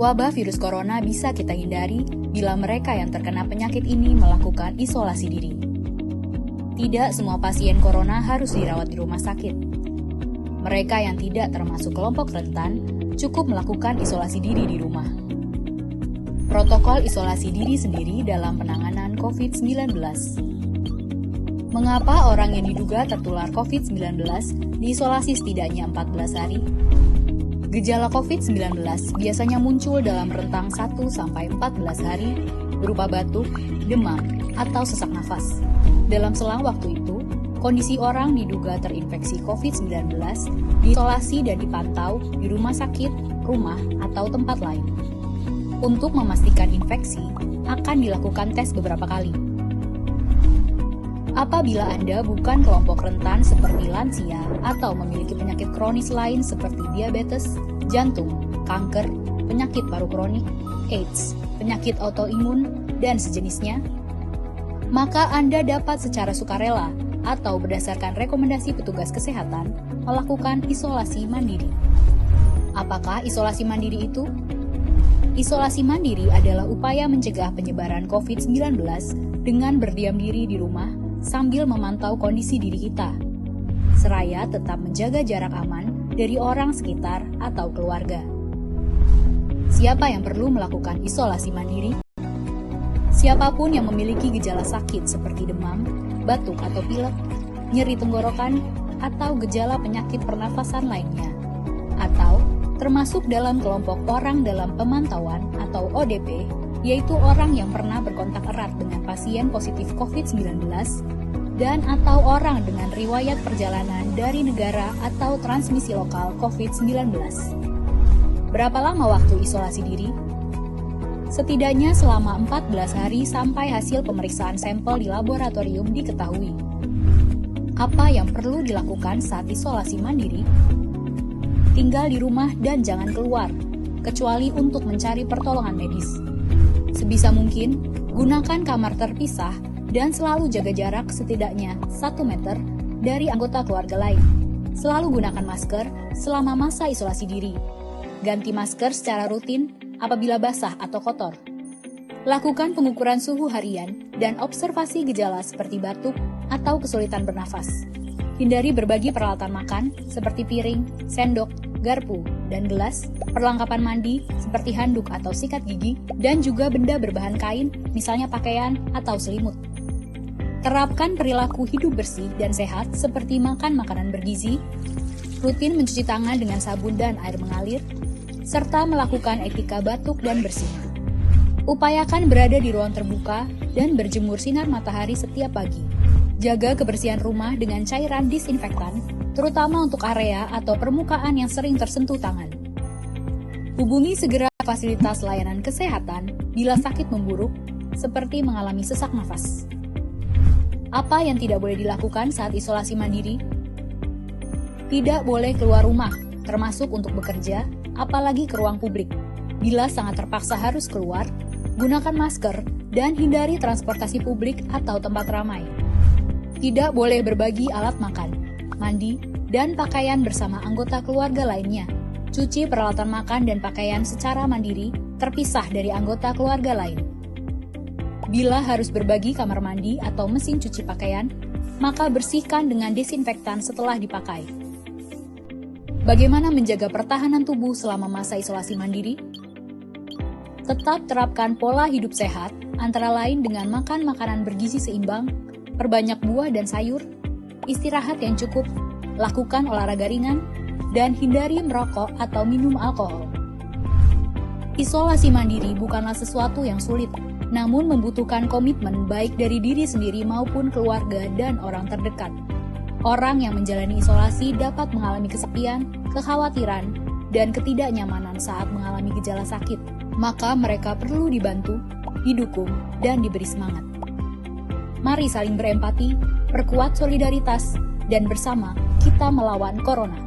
Wabah virus corona bisa kita hindari bila mereka yang terkena penyakit ini melakukan isolasi diri. Tidak semua pasien corona harus dirawat di rumah sakit. Mereka yang tidak termasuk kelompok rentan cukup melakukan isolasi diri di rumah. Protokol isolasi diri sendiri dalam penanganan COVID-19. Mengapa orang yang diduga tertular COVID-19 diisolasi setidaknya 14 hari? Gejala COVID-19 biasanya muncul dalam rentang 1-14 hari berupa batuk, demam, atau sesak nafas. Dalam selang waktu itu, kondisi orang diduga terinfeksi COVID-19 diisolasi dan dipantau di rumah sakit, rumah, atau tempat lain. Untuk memastikan infeksi, akan dilakukan tes beberapa kali. Apabila Anda bukan kelompok rentan seperti lansia atau memiliki penyakit kronis lain seperti diabetes, jantung, kanker, penyakit paru kronik, AIDS, penyakit autoimun, dan sejenisnya, maka Anda dapat secara sukarela atau berdasarkan rekomendasi petugas kesehatan melakukan isolasi mandiri. Apakah isolasi mandiri itu? Isolasi mandiri adalah upaya mencegah penyebaran COVID-19 dengan berdiam diri di rumah sambil memantau kondisi diri kita, seraya tetap menjaga jarak aman dari orang sekitar atau keluarga. Siapa yang perlu melakukan isolasi mandiri? Siapapun yang memiliki gejala sakit seperti demam, batuk atau pilek, nyeri tenggorokan, atau gejala penyakit pernafasan lainnya, atau termasuk dalam kelompok orang dalam pemantauan atau ODP, yaitu orang yang pernah berkontak erat dengan pasien positif COVID-19 dan atau orang dengan riwayat perjalanan dari negara atau transmisi lokal COVID-19. Berapa lama waktu isolasi diri? Setidaknya selama 14 hari sampai hasil pemeriksaan sampel di laboratorium diketahui. Apa yang perlu dilakukan saat isolasi mandiri? Tinggal di rumah dan jangan keluar, kecuali untuk mencari pertolongan medis. Sebisa mungkin, gunakan kamar terpisah dan selalu jaga jarak setidaknya 1 meter dari anggota keluarga lain. Selalu gunakan masker selama masa isolasi diri. Ganti masker secara rutin apabila basah atau kotor. Lakukan pengukuran suhu harian dan observasi gejala seperti batuk atau kesulitan bernafas. Hindari berbagi peralatan makan seperti piring, sendok, garpu, dan gelas, perlengkapan mandi seperti handuk atau sikat gigi, dan juga benda berbahan kain, misalnya pakaian atau selimut. Terapkan perilaku hidup bersih dan sehat seperti makan makanan bergizi, rutin mencuci tangan dengan sabun dan air mengalir, serta melakukan etika batuk dan bersih. Upayakan berada di ruang terbuka dan berjemur sinar matahari setiap pagi. Jaga kebersihan rumah dengan cairan disinfektan, terutama untuk area atau permukaan yang sering tersentuh tangan. Hubungi segera fasilitas layanan kesehatan bila sakit memburuk, seperti mengalami sesak nafas. Apa yang tidak boleh dilakukan saat isolasi mandiri? Tidak boleh keluar rumah, termasuk untuk bekerja, apalagi ke ruang publik. Bila sangat terpaksa harus keluar, gunakan masker dan hindari transportasi publik atau tempat ramai. Tidak boleh berbagi alat makan, mandi, dan pakaian bersama anggota keluarga lainnya. Cuci peralatan makan dan pakaian secara mandiri, terpisah dari anggota keluarga lain. Bila harus berbagi kamar mandi atau mesin cuci pakaian, maka bersihkan dengan desinfektan setelah dipakai. Bagaimana menjaga pertahanan tubuh selama masa isolasi mandiri? Tetap terapkan pola hidup sehat, antara lain dengan makan makanan bergizi seimbang, perbanyak buah dan sayur, istirahat yang cukup, lakukan olahraga ringan, dan hindari merokok atau minum alkohol. Isolasi mandiri bukanlah sesuatu yang sulit, namun membutuhkan komitmen baik dari diri sendiri maupun keluarga dan orang terdekat. Orang yang menjalani isolasi dapat mengalami kesepian, kekhawatiran, dan ketidaknyamanan saat mengalami gejala sakit. Maka mereka perlu dibantu, didukung, dan diberi semangat. Mari saling berempati, perkuat solidaritas, dan bersama kita melawan corona.